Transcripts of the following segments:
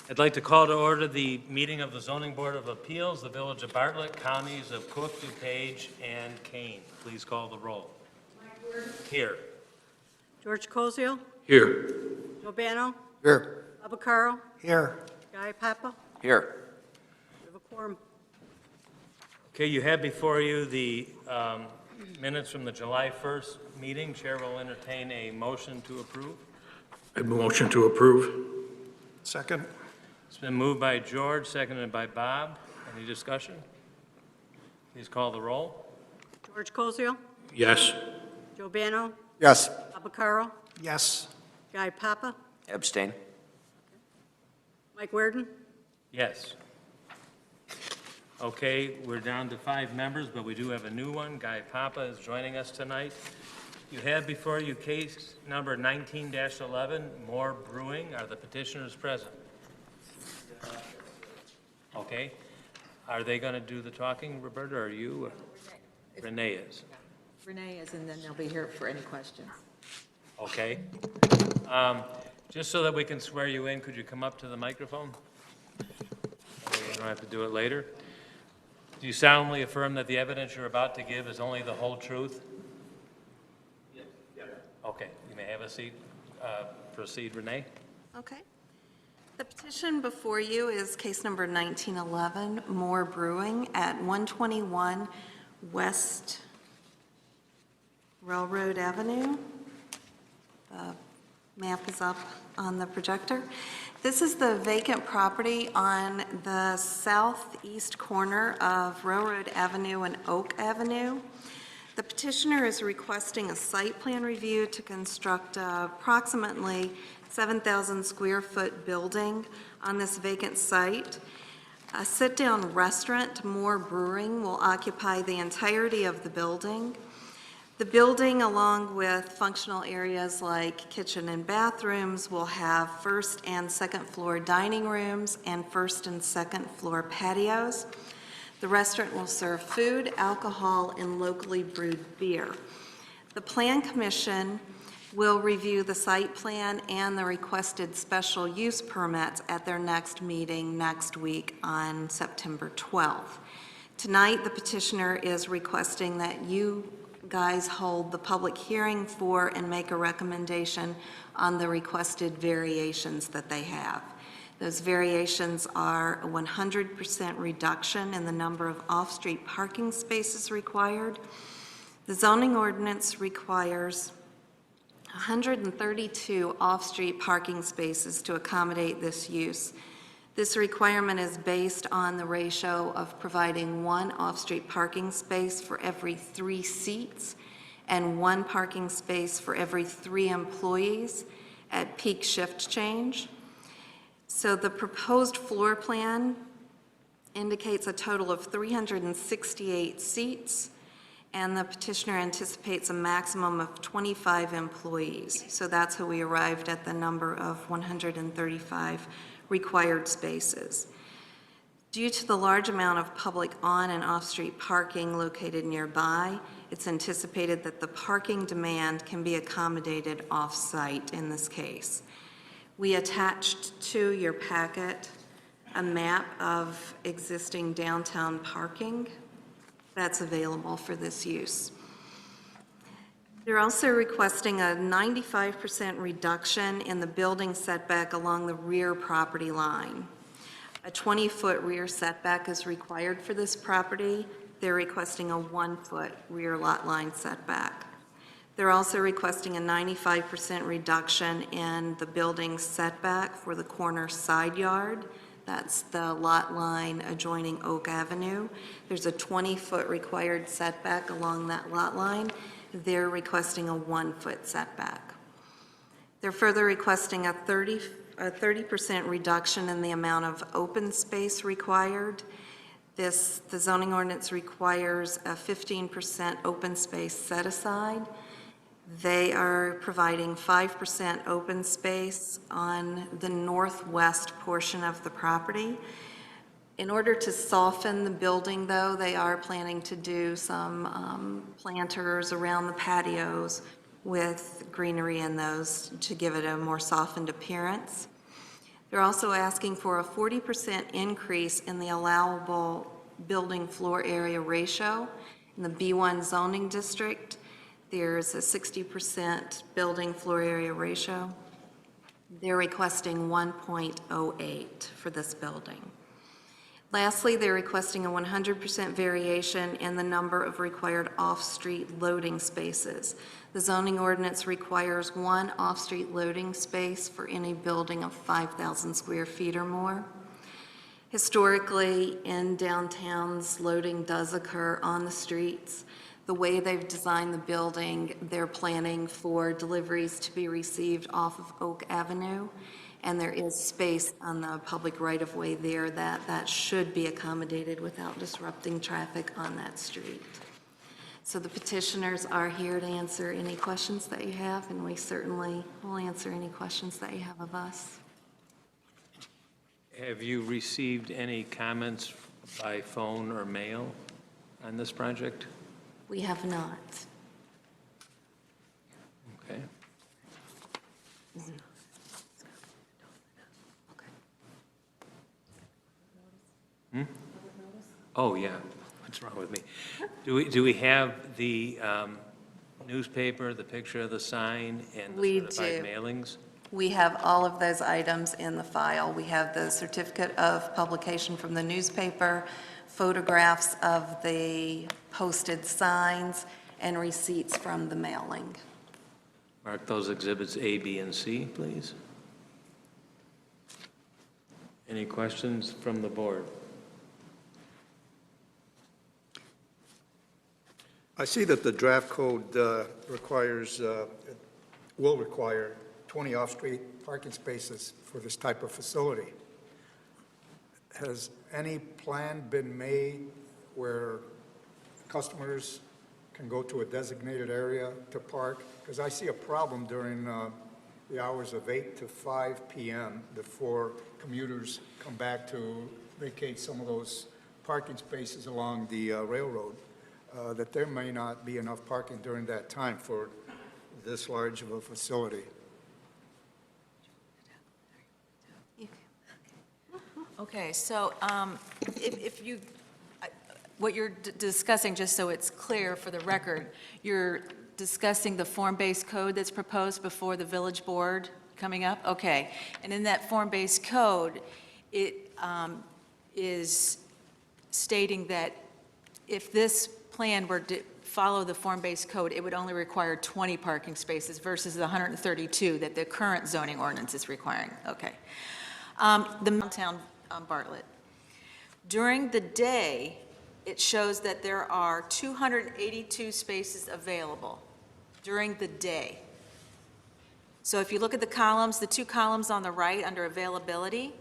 I'd like to call to order the meeting of the Zoning Board of Appeals, the Village of Bartlett, Counties of Cook, DuPage, and Kane. Please call the roll. Here. George Cosio, Here. Giordano, Here. Abacaro, Here. Guy Papa. Here. We have a quorum. Okay, you have before you the minutes from the July 1st meeting. Chair will entertain a motion to approve. A motion to approve. Second. It's been moved by George, seconded by Bob. Any discussion? Please call the roll. George Cosio, Yes. Giordano, Yes. Abacaro, Yes. Guy Papa, Abstain. Mike Werden. Yes. Okay, we're down to 5 members, but we do have a new one. Guy Papa is joining us tonight. You have before you case number 19-11, More Brewing. Are the petitioners present? Okay. Are they going to do the talking, Roberta, or are you? Renee is. Renee is, and then they'll be here for any questions. Okay. Just so that we can swear you in, could you come up to the microphone? You don't have to do it later. Do you solemnly affirm that the evidence you're about to give is only the whole truth? Yes. Okay, you may have a seat. Proceed, Renee. Okay. The petition before you is case number 1911, More Brewing at 121 West Railroad Avenue. The map is up on the projector. This is the vacant property on the southeast corner of Railroad Avenue and Oak Avenue. The petitioner is requesting a site plan review to construct approximately 7,000 square foot building on this vacant site. A sit-down restaurant, More Brewing, will occupy the entirety of the building. The building, along with functional areas like kitchen and bathrooms, will have first and second floor dining rooms and first and second floor patios. The restaurant will serve food, alcohol, and locally brewed beer. The Plan Commission will review the site plan and the requested special use permits at their next meeting next week on September 12th. Tonight, the petitioner is requesting that you guys hold the public hearing for and make a recommendation on the requested variations that they have. Those variations are a 100% reduction in the number of off-street parking spaces required. The zoning ordinance requires 132 off-street parking spaces to accommodate this use. This requirement is based on the ratio of providing 1 off-street parking space for every 3 seats and 1 parking space for every 3 employees at peak shift change. So the proposed floor plan indicates a total of 368 seats, and the petitioner anticipates a maximum of 25 employees. So that's how we arrived at the number of 135 required spaces. Due to the large amount of public on and off-street parking located nearby, it's anticipated that the parking demand can be accommodated off-site in this case. We attached to your packet a map of existing downtown parking that's available for this use. They're also requesting a 95% reduction in the building setback along the rear property line. A 20-foot rear setback is required for this property. They're requesting a 1-foot rear lot line setback. They're also requesting a 95% reduction in the building setback for the corner side yard. That's the lot line adjoining Oak Avenue. There's a 20-foot required setback along that lot line. They're requesting a 1-foot setback. They're further requesting a 30% reduction in the amount of open space required. The zoning ordinance requires a 15% open space set aside. They are providing 5% open space on the northwest portion of the property. In order to soften the building, though, they are planning to do some planters around the patios with greenery in those to give it a more softened appearance. They're also asking for a 40% increase in the allowable building floor area ratio. In the B1 zoning district, there's a 60% building floor area ratio. They're requesting 1.08 for this building. Lastly, they're requesting a 100% variation in the number of required off-street loading spaces. The zoning ordinance requires one off-street loading space for any building of 5,000 square feet or more. Historically, in downtowns, loading does occur on the streets. The way they've designed the building, they're planning for deliveries to be received off of Oak Avenue, and there is space on the public right-of-way there that should be accommodated without disrupting traffic on that street. So the petitioners are here to answer any questions that you have, and we certainly will answer any questions that you have of us. Have you received any comments by phone or mail on this project? We have not. Okay. Oh, yeah. What's wrong with me? Do we have the newspaper, the picture of the sign, and We the certified do. mailings? We have all of those items in the file. We have the certificate of publication from the newspaper, photographs of the posted signs, and receipts from the mailing. Mark those exhibits A, B, and C, please. Any questions from the board? I see that the draft code will require 20 off-street parking spaces for this type of facility. Has any plan been made where customers can go to a designated area to park? Because I see a problem during the hours of 8 to 5 p.m. before commuters come back to vacate some of those parking spaces along the railroad, that there may not be enough parking during that time for this large of a facility. Okay, so if you, what you're discussing, just so it's clear for the record, you're discussing the form-based code that's proposed before the village board coming up? Okay, and in that form-based code, it is stating that if this plan were to follow the form-based code, it would only require 20 parking spaces versus the 132 that the current zoning ordinance is requiring. Okay. The downtown Bartlett. During the day, it shows that there are 282 spaces available during the day. So if you look at the columns, the two columns on the right under availability,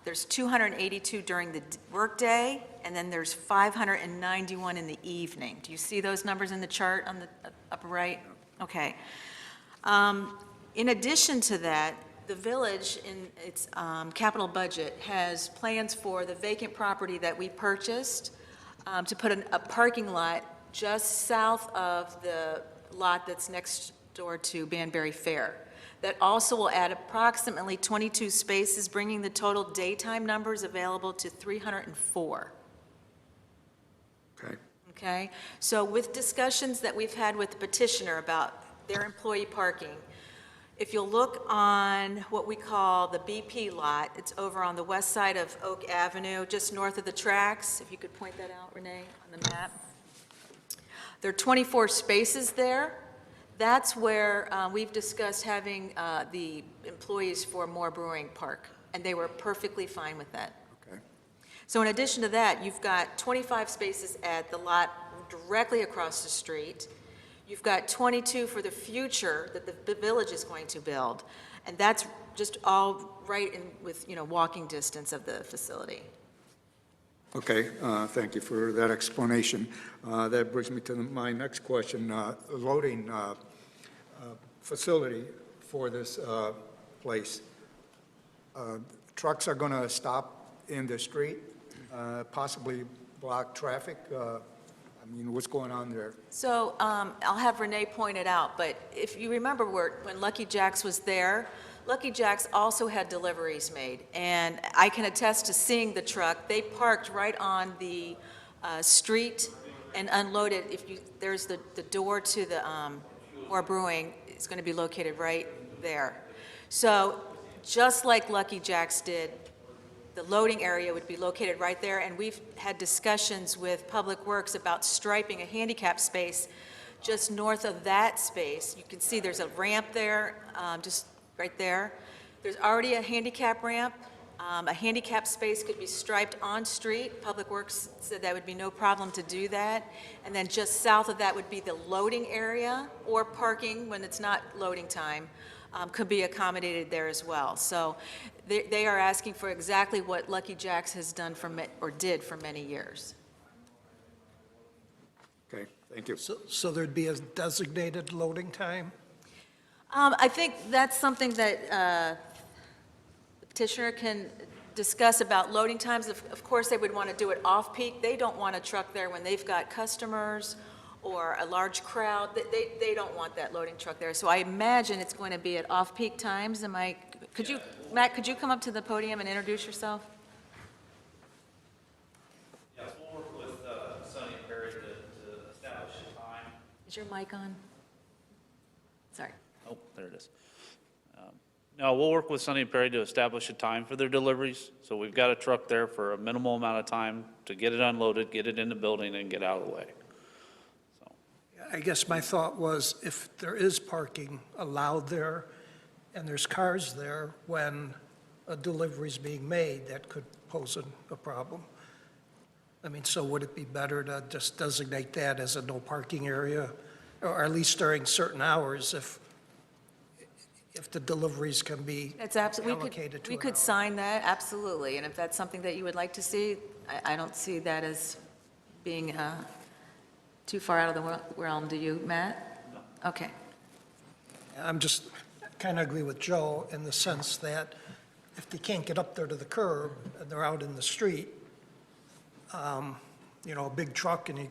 there's 282 during the workday, and then there's 591 in the evening. Do you see those numbers in the chart on the upper right? Okay. In addition to that, the village in its capital budget has plans for the vacant property that we purchased to put a parking lot just south of the lot that's next door to Banbury Fair. That also will add approximately 22 spaces, bringing the total daytime numbers available to 304. Okay. Okay? So with discussions that we've had with the petitioner about their employee parking, if you'll look on what we call the BP lot, it's over on the west side of Oak Avenue, just north of the tracks. If you could point that out, Renee, on the map. There are 24 spaces there. That's where we've discussed having the employees for More Brewing park, and they were perfectly fine with that. Okay. So in addition to that, you've got 25 spaces at the lot directly across the street. You've got 22 for the future that the village is going to build, and that's just all right in with, walking distance of the facility. Okay, thank you for that explanation. That brings me to my next question. Loading facility for this place. Trucks are going to stop in the street, possibly block traffic. What's going on there? So I'll have Renee point it out, but if you remember when Lucky Jack's was there, Lucky Jack's also had deliveries made, and I can attest to seeing the truck. They parked right on the street and unloaded. There's the door to the or Brewing is going to be located right there. So just like Lucky Jack's did, the loading area would be located right there, and we've had discussions with Public Works about striping a handicap space just north of that space. You can see there's a ramp there, just right there. There's already a handicap ramp. A handicap space could be striped on-street. Public Works said that would be no problem to do that. And then just south of that would be the loading area, or parking when it's not loading time, could be accommodated there as well. So they are asking for exactly what Lucky Jack's has done or did for many years. Okay, thank you. So there'd be a designated loading time? I think that's something that the petitioner can discuss about loading times. Of course, they would want to do it off-peak. They don't want a truck there when they've got customers or a large crowd. They don't want that loading truck there. So I imagine it's going to be at off-peak times. Matt, could you come up to the podium and introduce yourself? Yes, we'll work with Sonny and Perry to establish a time. Is your mic on? Sorry. Oh, there it is. No, we'll work with Sonny and Perry to establish a time for their deliveries. So we've got a truck there for a minimal amount of time to get it unloaded, get it in the building, and get out of the way. So, I guess my thought was if there is parking allowed there and there's cars there when a delivery's being made, that could pose a problem. I mean, so would it be better to just designate that as a no parking area? Or at least during certain hours if the deliveries can be That's absolutely, allocated to we an could hour? sign that, absolutely. And if that's something that you would like to see, I don't see that as being too far out of the realm, do you, Matt? No. Okay. I'm just kind of agree with Joe in the sense that if they can't get up there to the curb and they're out in the street, a big truck and it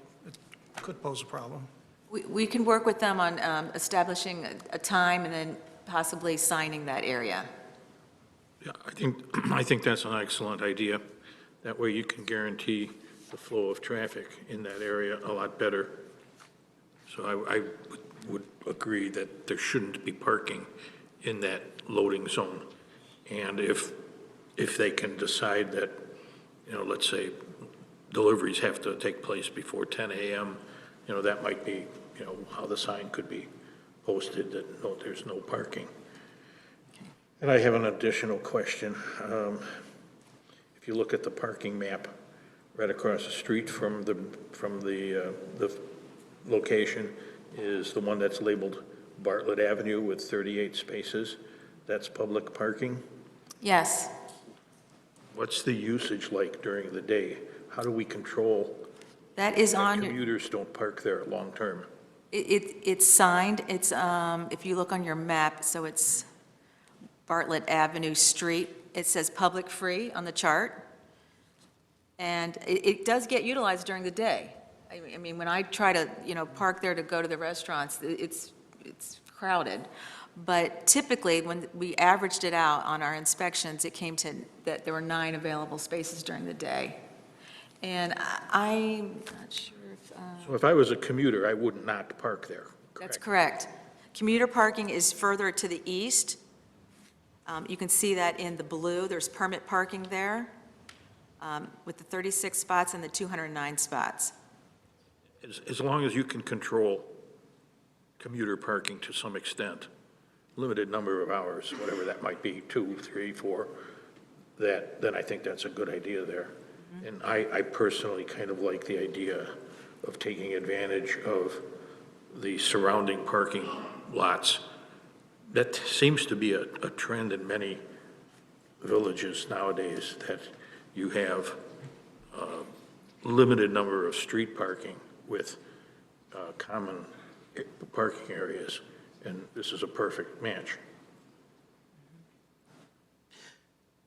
could pose a problem. We can work with them on establishing a time and then possibly signing that area. Yeah, I think that's an excellent idea. That way you can guarantee the flow of traffic in that area a lot better. So I would agree that there shouldn't be parking in that loading zone. And if they can decide that, let's say deliveries have to take place before 10 a.m., that might be, how the sign could be posted that no, there's no parking. And I have an additional question. If you look at the parking map right across the street from the location is the one that's labeled Bartlett Avenue with 38 spaces. That's public parking. Yes. What's the usage like during the day? How do we control That is that on your... commuters don't park there long-term? It's signed, it's, if you look on your map, so it's Bartlett Avenue Street, it says public free on the chart, and it does get utilized during the day. I mean, when I try to, park there to go to the restaurants, it's crowded. But typically, when we averaged it out on our inspections, it came to that there were 9 available spaces during the day. And I'm not sure if... So if I was a commuter, I would not park there, That's correct? correct. Commuter parking is further to the east. You can see that in the blue. There's permit parking there with the 36 spots and the 209 spots. As long as you can control commuter parking to some extent, limited number of hours, whatever that might be, 2, 3, 4, then I think that's a good idea there. And I personally kind of like the idea of taking advantage of the surrounding parking lots. That seems to be a trend in many villages nowadays, that you have a limited number of street parking with common parking areas, and this is a perfect match.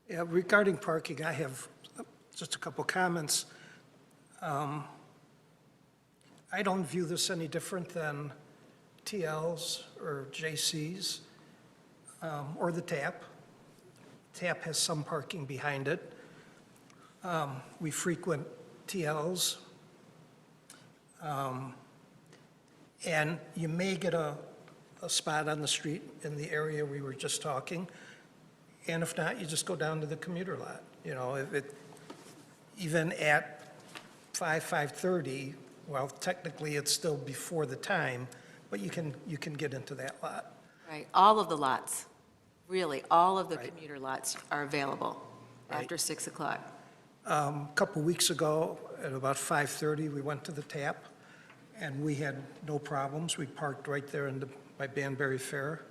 Yeah, regarding parking, I have just a couple comments. I don't view this any different than TL's or JC's. or the tap. Tap has some parking behind it. We frequent TLs. And you may get a spot on the street in the area we were just talking. And if not, you just go down to the commuter lot. You know, if it, even at 5:30, well, technically it's still before the time, but you can get into that lot. Right, all of the lots, really, all of the Right. commuter lots are available Right. after 6 o'clock. A couple weeks ago, at about 5:30, we went to the tap, and we had no problems. We parked right there by Banbury Fair.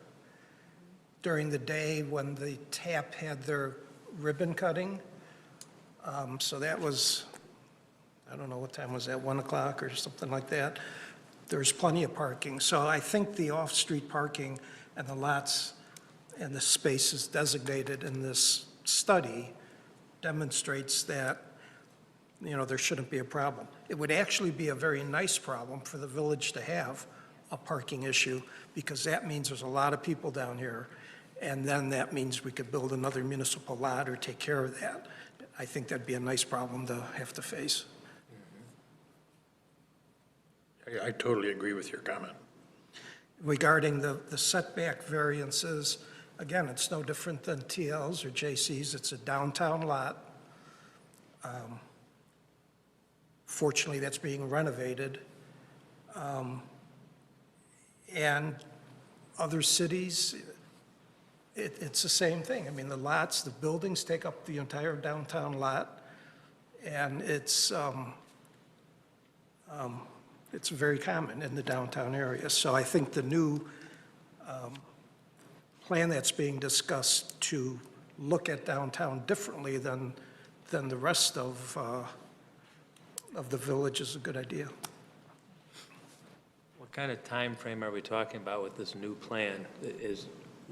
During the day, when the tap had their ribbon cutting, so that was, I don't know, what time was that, 1 o'clock or something like that? There's plenty of parking. So I think the off-street parking and the lots and the spaces designated in this study demonstrates that, you know, there shouldn't be a problem. It would actually be a very nice problem for the village to have a parking issue, because that means there's a lot of people down here, and then that means we could build another municipal lot or take care of that. I think that'd be a nice problem to have to face. I totally agree with your comment. Regarding the setback variances, again, it's no different than TLs or JCs. It's a downtown lot. Fortunately, that's being renovated. And other cities, it's the same thing. I mean, the lots, the buildings take up the entire downtown lot, and it's very common in the downtown area. So I think the new plan that's being discussed to look at downtown differently than the rest of the village is a good idea. What kind of time frame are we talking about with this new plan?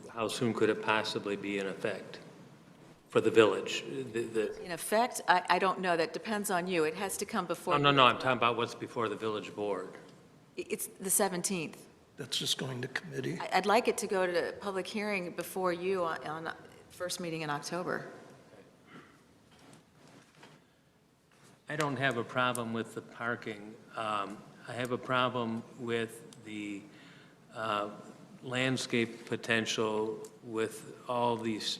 How soon could it possibly be in effect for the village? In effect, I don't know, that depends on you. It has to come before. No, I'm talking about what's before the village board. It's the 17th. That's just going to committee. I'd like it to go to public hearing before you on first meeting in October. I don't have a problem with the parking. I have a problem with the landscape potential with all these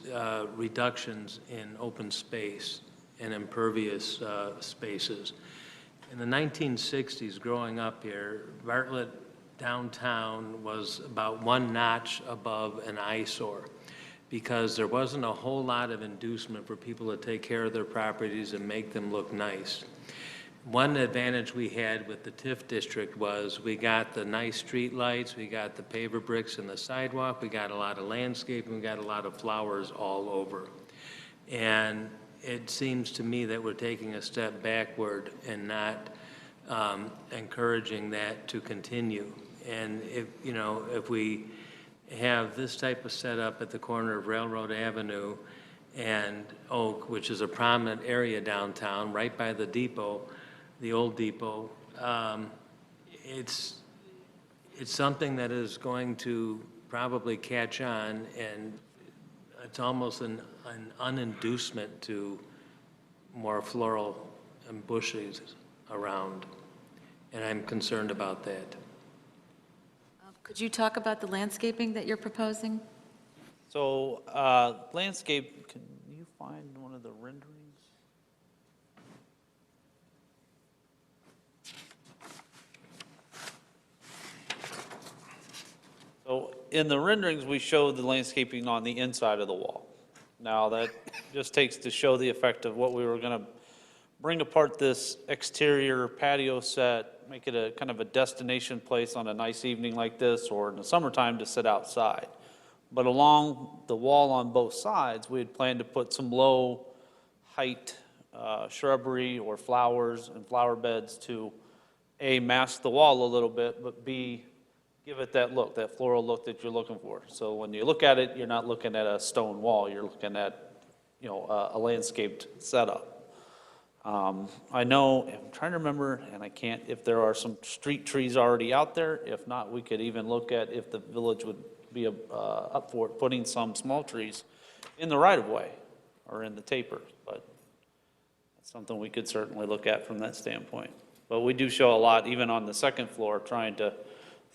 reductions in open space and impervious spaces. In the 1960s, growing up here, Bartlett downtown was about one notch above an eyesore, because there wasn't a whole lot of inducement for people to take care of their properties and make them look nice. One advantage we had with the TIF district was we got the nice street lights, we got the paver bricks in the sidewalk, we got a lot of landscaping, we got a lot of flowers all over. And it seems to me that we're taking a step backward and not encouraging that to continue. And if we have this type of setup at the corner of Railroad Avenue and Oak, which is a prominent area downtown, right by the depot, the old depot, it's something that is going to probably catch on, and it's almost an uninducement to more floral and bushes around, and I'm concerned about that. Could you talk about the landscaping that you're proposing? So landscape, can you find one of the renderings? So in the renderings, we show the landscaping on the inside of the wall. Now, that just takes to show the effect of what we were going to bring apart this exterior patio set, make it a kind of a destination place on a nice evening like this, or in the summertime to sit outside. But along the wall on both sides, we had planned to put some low height shrubbery or flowers and flower beds to A, mask the wall a little bit, but B, give it that look, that floral look that you're looking for. So when you look at it, you're not looking at a stone wall, you're looking at, a landscaped setup. I know, I'm trying to remember, and I can't, if there are some street trees already out there. If not, we could even look at if the village would be up for putting some small trees in the right-of-way or in the taper, but that's something we could certainly look at from that standpoint. But we do show a lot, even on the second floor, trying to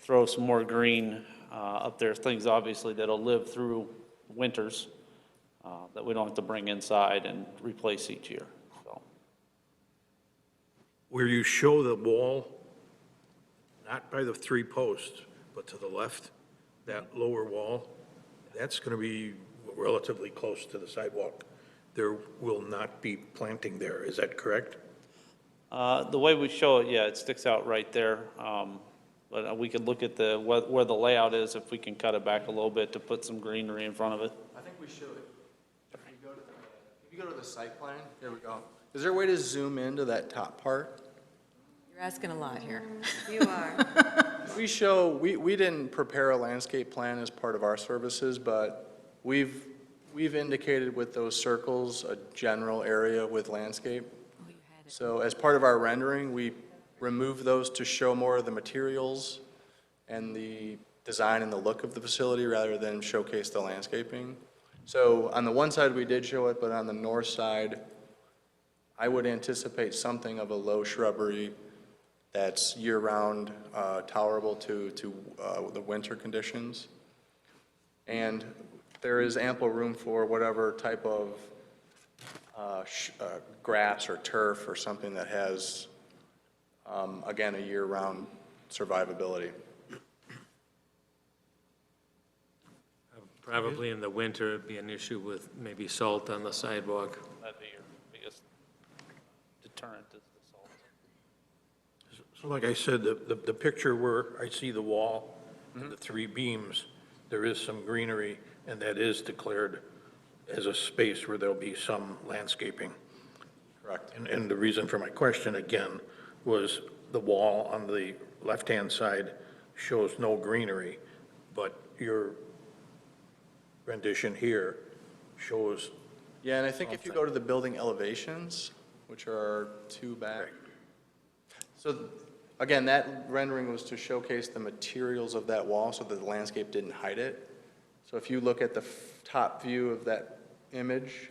throw some more green up there, things obviously that'll live through winters that we don't have to bring inside and replace each year, so. Where you show the wall, not by the 3 posts, but to the left, that lower wall, that's going to be relatively close to the sidewalk. There will not be planting there, is that correct? The way we show it, yeah, it sticks out right there. But we could look at where the layout is, if we can cut it back a little bit to put some greenery in front of it. I think we should. If you go to the site plan, there we go. Is there a way to zoom into that top part? You're asking a lot here. You are. We didn't prepare a landscape plan as part of our services, but we've indicated with those circles a general area with landscape. Oh, you had it. So as part of our rendering, we removed those to show more of the materials and the design and the look of the facility rather than showcase the landscaping. So on the one side, we did show it, but on the north side, I would anticipate something of a low shrubbery that's year-round, tolerable to the winter conditions. And there is ample room for whatever type of grass or turf or something that has, again, a year-round survivability. Probably in the winter, it'd be an issue with maybe salt on the sidewalk. That'd be your biggest deterrent is the salt. So like I said, the picture where I see the wall and the 3 beams, there is some greenery, and that is declared as a space where there'll be some landscaping. Correct. And the reason for my question, again, was the wall on the left-hand side shows no greenery, but your rendition here shows. Yeah, and I think if you go to the building elevations, which are 2 back. So again, that rendering was to showcase the materials of that wall so that the landscape didn't hide it. So if you look at the top view of that image,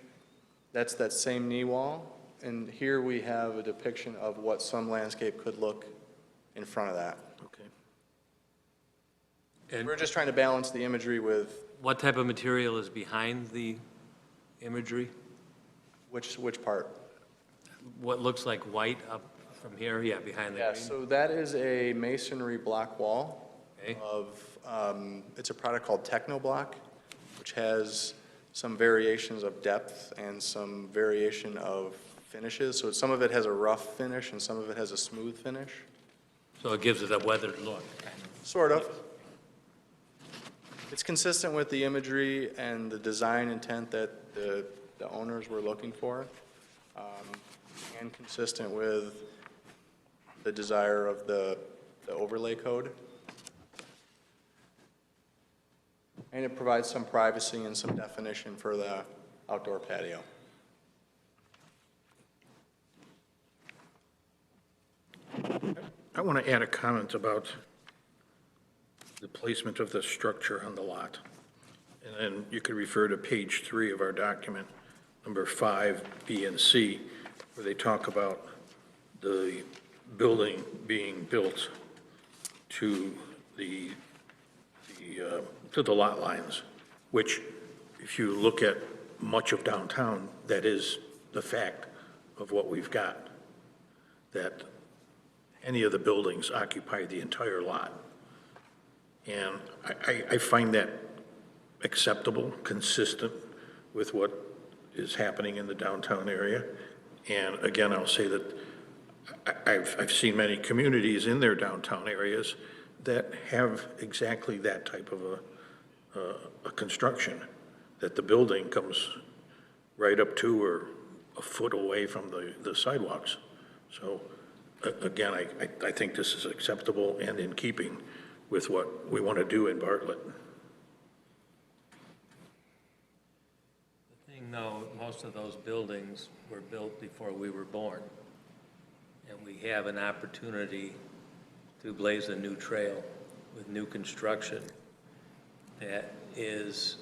that's that same knee wall. And here we have a depiction of what some landscape could look in front of that. Okay. And We're just trying to balance the imagery with what type of material is behind the imagery? which part? What looks like white up from here? Yeah, behind the Yeah, green. so that is a masonry block wall Okay. it's a product called Technoblock, which has some variations of depth and some variation of finishes. So some of it has a rough finish and some of it has a smooth finish. So it gives it a weathered look. Sort of. It's consistent with the imagery and the design intent that the owners were looking for, and consistent with the desire of the overlay code. And it provides some privacy and some definition for the outdoor patio. I want to add a comment about the placement of the structure on the lot. And then you could refer to page 3 of our document, number 5, B and C, where they talk about the building being built to the lot lines, which, if you look at much of downtown, that is the fact of what we've got, that any of the buildings occupy the entire lot. And I find that acceptable, consistent with what is happening in the downtown area. And again, I'll say that I've seen many communities in their downtown areas that have exactly that type of a construction, that the building comes right up to or a foot away from the sidewalks. So again, I think this is acceptable and in keeping with what we want to do in Bartlett. The thing, though, most of those buildings were built before we were born. And we have an opportunity to blaze a new trail with new construction. that has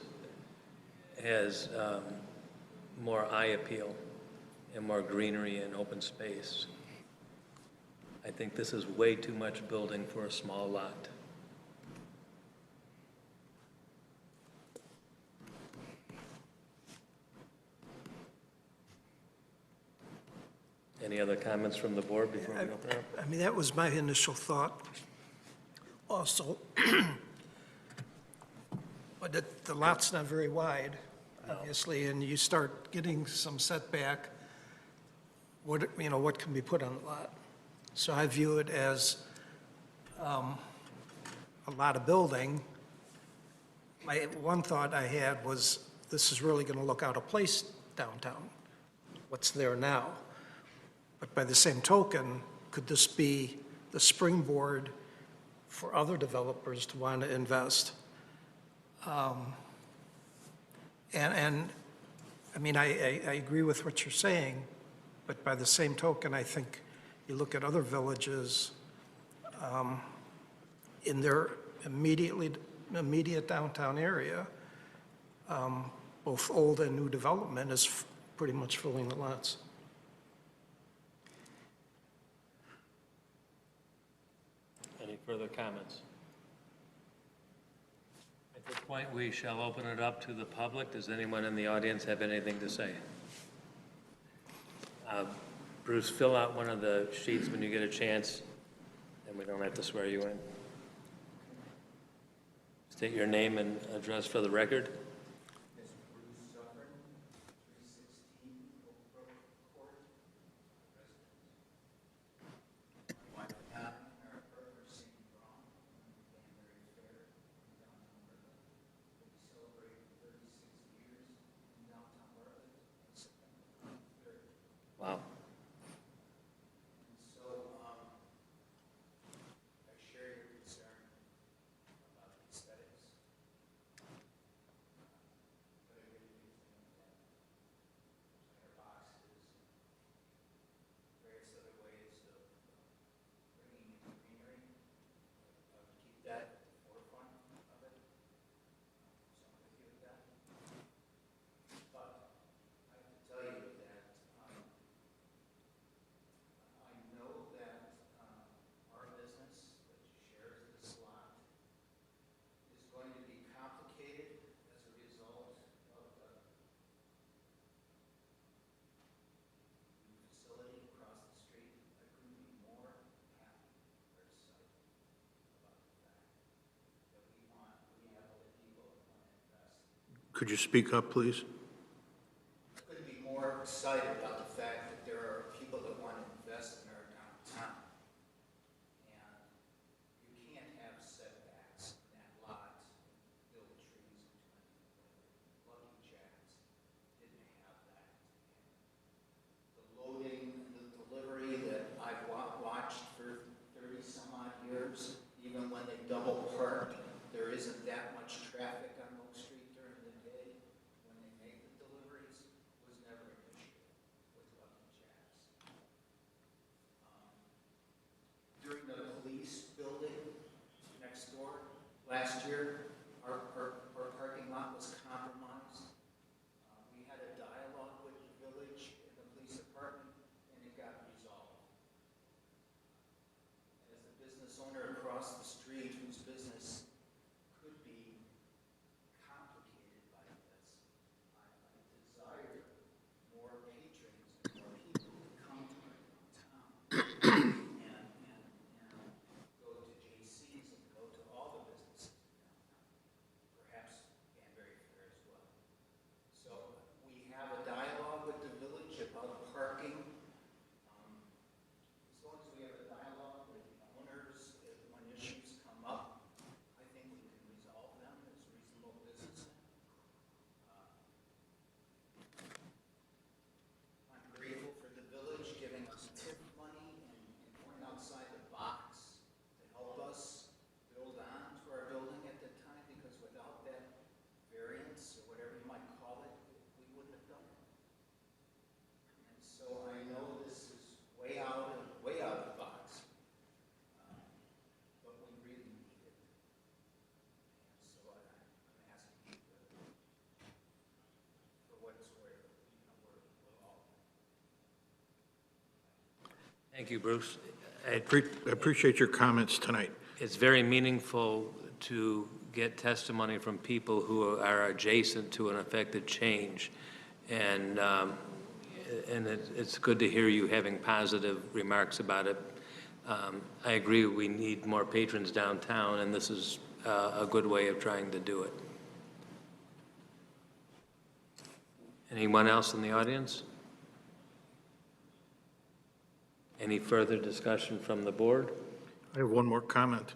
more eye appeal and more greenery and open space. I think this is way too much building for a small lot. Any other comments from the board before we open up? I mean, that was my initial thought also. But the lot's not very wide, obviously, and you start getting some setback, what can be put on the lot? So I view it as a lot of building. My one thought I had was, this is really going to look out of place downtown, what's there now. But by the same token, could this be the springboard for other developers to want to invest? And I mean, I agree with what you're saying, but by the same token, I think you look at other villages in their immediate downtown area, both old and new development is pretty much filling the lots. Any further comments? At this point, we shall open it up to the public. Does anyone in the audience have anything to say? Bruce, fill out one of the sheets when you get a chance, and we don't have to swear you in. State your name and address for the record. Wow. Could you speak up, please? Couldn't be more excited about the fact that there are people that want to invest in our downtown. And you can't have setbacks in that lot, build trees between. Lucky Jacks didn't have that. The loading and the delivery that I've watched for 30 some odd years, even when they double park, there isn't that much traffic on Oak Street during the day when they make the deliveries, was never an issue with Lucky Jacks. During the police building next door last year, our parking lot was compromised. We had a dialogue with the village and the police department, and it got resolved. As the business owner across the street, whose business could be complicated by this, I desire more patrons and more people to come to our town and go to JC's and go to all the businesses downtown, perhaps Danbury Fair as well. So we have a dialogue with the village about parking. As long as we have a dialogue with the owners, when issues come up, I think we can resolve them as reasonable businessmen. I'm grateful for the village giving us tip money and going outside the box to help us build on to our building at the time, because without that variance, or whatever you might call it, we wouldn't have done it. And so I know this is way out of the box, but we really need it. And so I'm Thank you, Bruce. I appreciate your comments tonight. It's very meaningful to get testimony from people who are adjacent to an affected change. And it's good to hear you having positive remarks about it. I agree, we need more patrons downtown, and this is a good way of trying to do it. Anyone else in the audience? Any further discussion from the board? I have one more comment.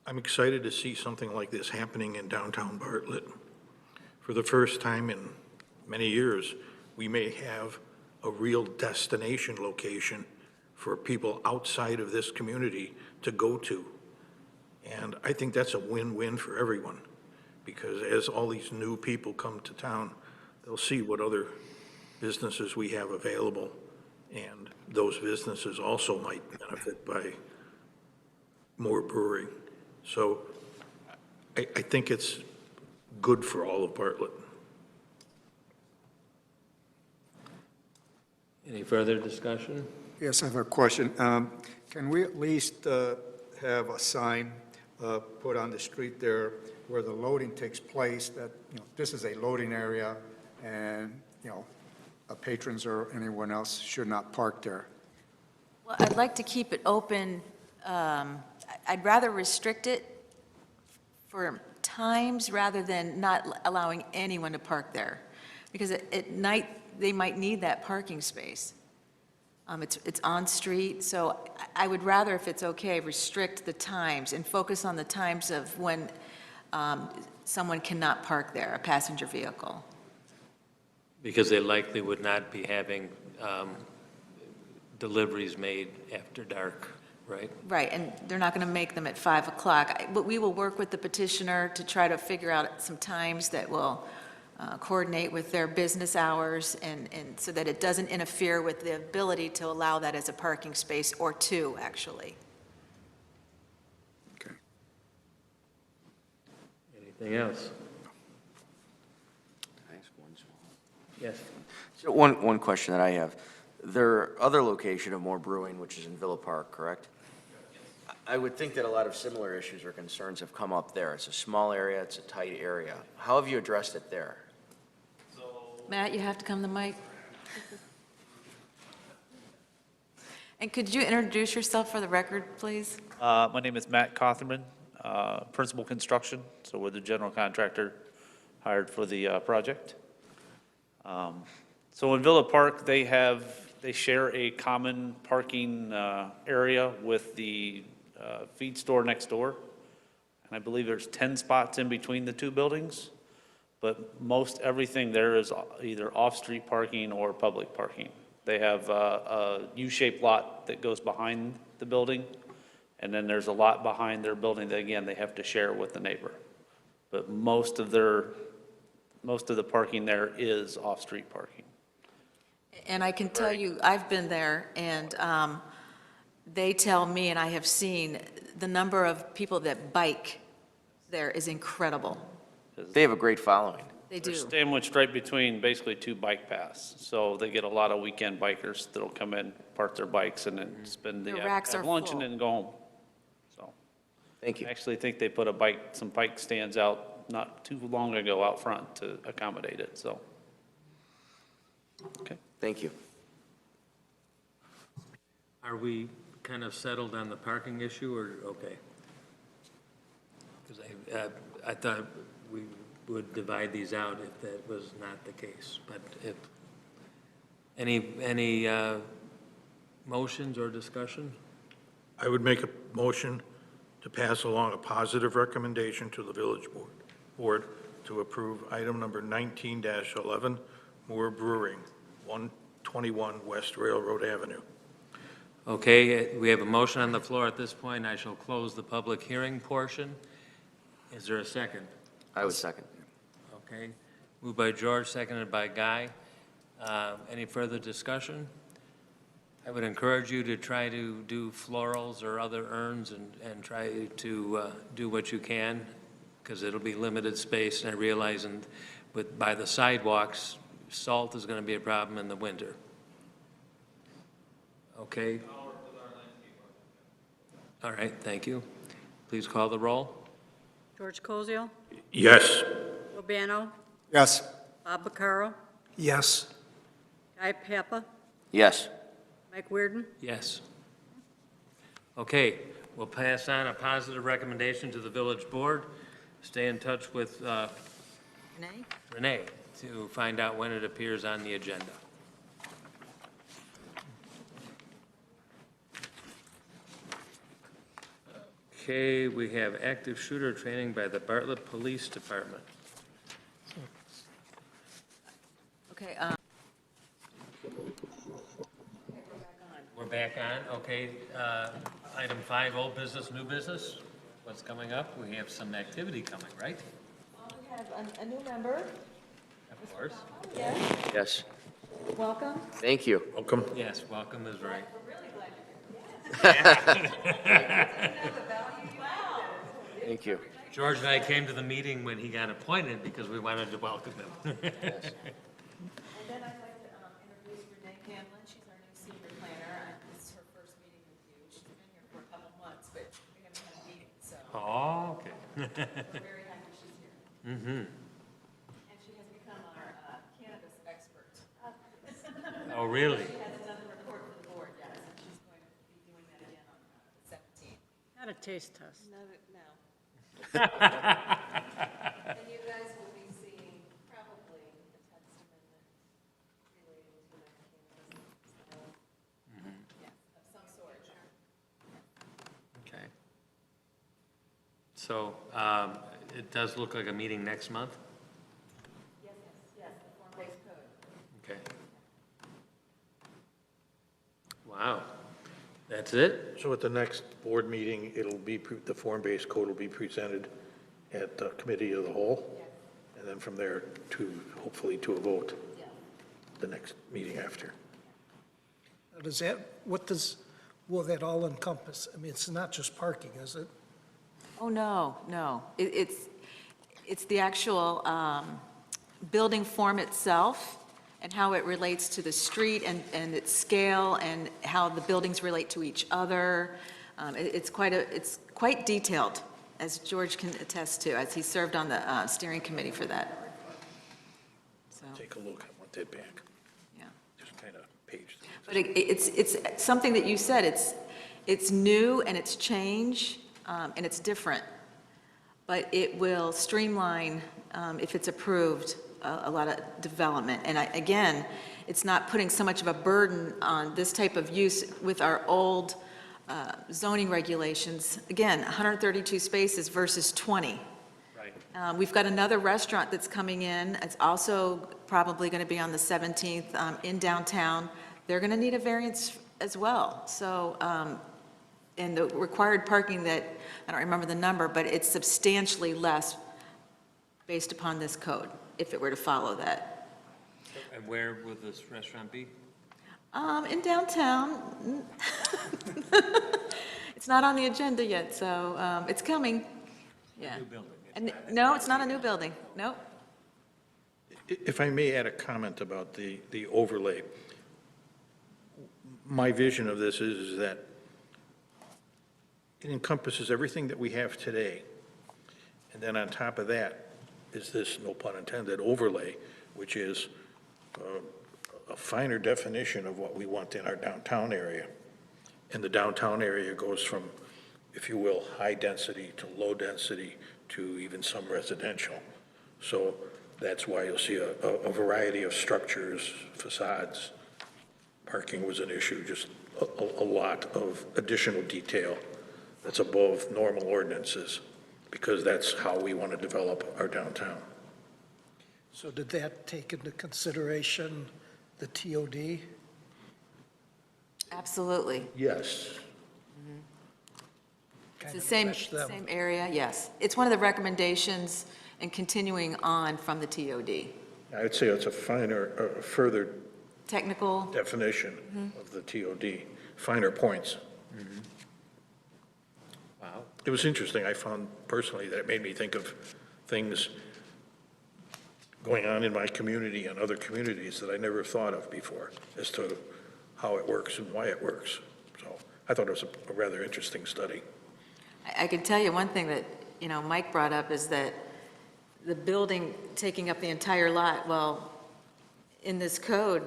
I'm excited to see something like this happening in downtown Bartlett. For the first time in many years, we may have a real destination location for people outside of this community to go to. And I think that's a win-win for everyone, because as all these new people come to town, they'll see what other businesses we have available, and those businesses also might benefit by more brewing. So I think it's good for all of Bartlett. Any further discussion? Yes, I have a question. Can we at least have a sign put on the street there where the loading takes place, that, this is a loading area, and, patrons or anyone else should not park there? Well, I'd like to keep it open. I'd rather restrict it for times rather than not allowing anyone to park there. Because at night, they might need that parking space. It's on-street, so I would rather, if it's okay, restrict the times and focus on the times of when someone cannot park there, a passenger vehicle. Because they likely would not be having deliveries made after dark, right? Right, and they're not going to make them at 5 o'clock. But we will work with the petitioner to try to figure out some times that will coordinate with their business hours, and so that it doesn't interfere with the ability to allow that as a parking space, or two, actually. Okay. Anything else? Can I ask one small? Yes. So one question that I have. Their other location of More Brewing, which is in Villa Park, correct? I would think that a lot of similar issues or concerns have come up there. It's a small area, it's a tight area. How have you addressed it there? Matt, you have to come to the mic. And could you introduce yourself for the record, please? My name is Matt Cotherman, Principal Construction, so we're the general contractor hired for the project. So in Villa Park, they share a common parking area with the feed store next door. And I believe there's 10 spots in between the two buildings, but most everything there is either off-street parking or public parking. They have a U-shaped lot that goes behind the building, and then there's a lot behind their building that, again, they have to share with the neighbor. But most of the parking there is off-street parking. And I can tell you, I've been there, and they tell me, and I have seen, the number of people that bike there is incredible. They have a great following. They do. They're sandwiched right between basically two bike paths. So they get a lot of weekend bikers that'll come in, park their bikes, and then spend Their racks have are lunch full. and then go home. So Thank I you. actually think they put some bike stands out not too long ago out front to accommodate it, so. Okay. Thank you. Are we kind of settled on the parking issue, or, okay? Because I thought we would divide these out if that was not the case, but if, any motions or discussion? I would make a motion to pass along a positive recommendation to the village board to approve item number 19-11, Moore Brewing, 121 West Railroad Avenue. Okay, we have a motion on the floor at this point. I shall close the public hearing portion. Is there a second? I would second. Okay, moved by George, seconded by Guy. Any further discussion? I would encourage you to try to do florals or other urns and try to do what you can, because it'll be limited space, and I realize by the sidewalks, salt is going to be a problem in the winter. Okay. All right, thank you. Please call the roll. George Cosio, Yes. Joe Bano, Yes. Bob Vaccaro, Yes. Guy Papa, Yes. Mike Weirden, Yes. Okay, we'll pass on a positive recommendation to the village board. Stay in touch with Renee? Renee to find out when it appears on the agenda. Okay, we have active shooter training by the Bartlett Police Department. Okay, We're back on, okay. Item 5, old business, new business. What's coming up? We have some activity coming, right? we have a new member. Of course. Yes, Yes. welcome. Thank you. Welcome. Yes, welcome is right. Thank you. George and I came to the meeting when he got appointed because we wanted to welcome him. And then I'd like to introduce Renee Camlin. She's our new senior planner. This is her first meeting with you. She's been here for a couple months, but we haven't had a meeting, so Oh, okay. we're very happy she's here. Mm-hmm. And she has become our cannabis expert. Oh, really? She hasn't done the report for the board yet, so she's going to be doing that again on the 17th. not a taste test. No. And you guys will be seeing probably a text amendment relating to that cannabis. So, yeah, of some sort. Okay. So it does look like a meeting next month? Yes, the form-based code. Okay. Wow. That's it? So at the next board meeting, it'll be, the form-based code will be presented at the committee of the whole? And then from there to, hopefully to a vote the next meeting after. Now, does that, will that all encompass? I mean, it's not just parking, is it? Oh, no. It's the actual building form itself and how it relates to the street and its scale and how the buildings relate to each other. It's quite detailed, as George can attest to, as he served on the steering committee for that. So, Take a look, I want that back, yeah. just kind of page. But it's something that you said, it's new and it's change and it's different. But it will streamline, if it's approved, a lot of development. And again, it's not putting so much of a burden on this type of use with our old zoning regulations. Again, 132 spaces versus 20. Right. We've got another restaurant that's coming in. It's also probably going to be on the 17th in downtown. They're going to need a variance as well. So, and the required parking that, I don't remember the number, but it's substantially less based upon this code, if it were to follow that. And where will this restaurant be? In downtown. It's not on the agenda yet, so it's coming. Yeah. New building. And no, it's not a new building. Nope. If I may add a comment about the overlay. My vision of this is that it encompasses everything that we have today. And then on top of that is this, no pun intended, overlay, which is a finer definition of what we want in our downtown area. And the downtown area goes from, if you will, high density to low density to even some residential. So that's why you'll see a variety of structures, facades. Parking was an issue, just a lot of additional detail that's above normal ordinances, because that's how we want to develop our downtown. So did that take into consideration the TOD? Absolutely. Yes. It's the same, Mesh them. same area, yes. It's one of the recommendations and continuing on from the TOD. I'd say it's a finer, further Technical, definition of the TOD, finer points. Wow. It was interesting, I found personally that it made me think of things going on in my community and other communities that I never thought of before, as to how it works and why it works. So I thought it was a rather interesting study. I can tell you one thing that, Mike brought up is that the building taking up the entire lot, well, in this code,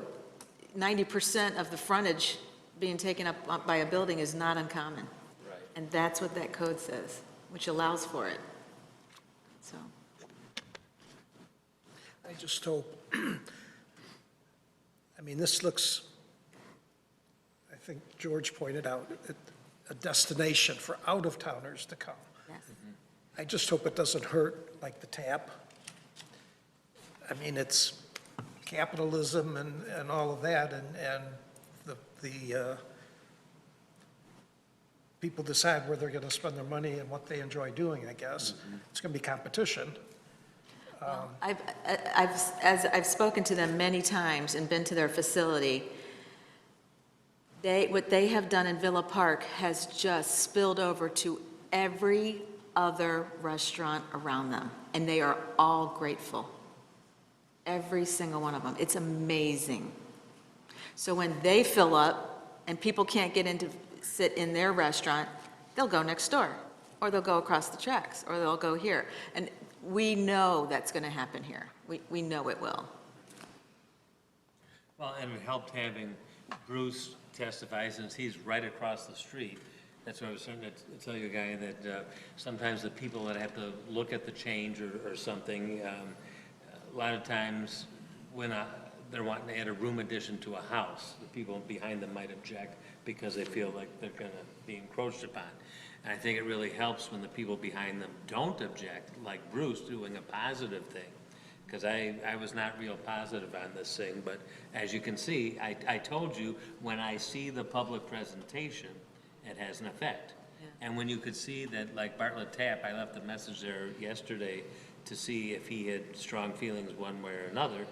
90% of the frontage being taken up by a building is not uncommon. Right. And that's what that code says, which allows for it. So, I just hope, this looks, I think George pointed out, a destination for out-of-towners to come. yes. I just hope it doesn't hurt like the tap. It's capitalism and all of that, and the people decide where they're going to spend their money and what they enjoy doing, I guess. It's going to be competition. I've spoken to them many times and been to their facility. What they have done in Villa Park has just spilled over to every other restaurant around them, and they are all grateful. Every single one of them. It's amazing. So when they fill up and people can't get in to sit in their restaurant, they'll go next door, or they'll go across the tracks, or they'll go here. And we know that's going to happen here. We know it will. Well, and it helped having Bruce testify, since he's right across the street. That's what I was starting to tell you, Guy, that sometimes the people that have to look at the change or something, a lot of times when they're wanting to add a room addition to a house, the people behind them might object because they feel like they're going to be encroached upon. And I think it really helps when the people behind them don't object, like Bruce doing a positive thing. Because I was not real positive on this thing, but as you can see, I told you, when I see the public presentation, it has an effect. Yeah. And when you could see that, like Bartlett Tap, I left a message there yesterday to see if he had strong feelings one way or another.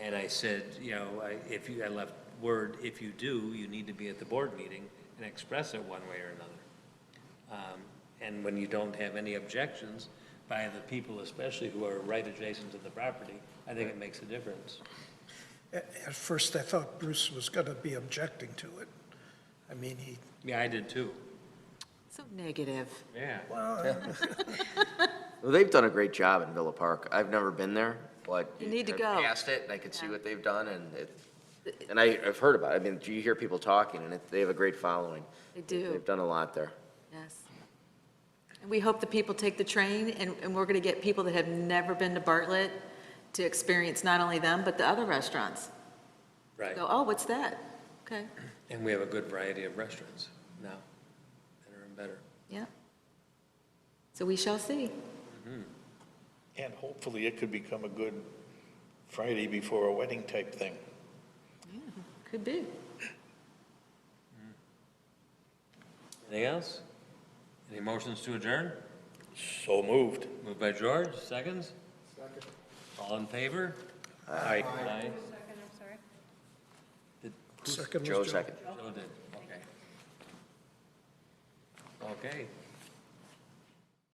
And I said, I left word, if you do, you need to be at the board meeting and express it one way or another. And when you don't have any objections by the people, especially who are right adjacent to the property, I think it makes a difference. At first, I thought Bruce was going to be objecting to it. Yeah, I did too. So negative. Yeah. Well, they've done a great job in Villa Park. I've never been there, but. You need to I've go. passed it, and I could see Yeah. what they've done, and I've heard about it. You hear people talking, and they have a great following. They do. They've done a lot there. Yes. And we hope the people take the train, and we're going to get people that have never been to Bartlett to experience not only them, but the other restaurants. Right. Go, oh, what's that? Okay, And we have a good variety of restaurants now, better and better. yeah. So we shall see. And hopefully it could become a good Friday before a wedding type thing. Yeah, could be. Anything else? Any motions to adjourn? So moved. Moved by George, seconds? Second. All in favor? Aye. Aye. Second was Joe Joe. second. Joe did, okay. Okay,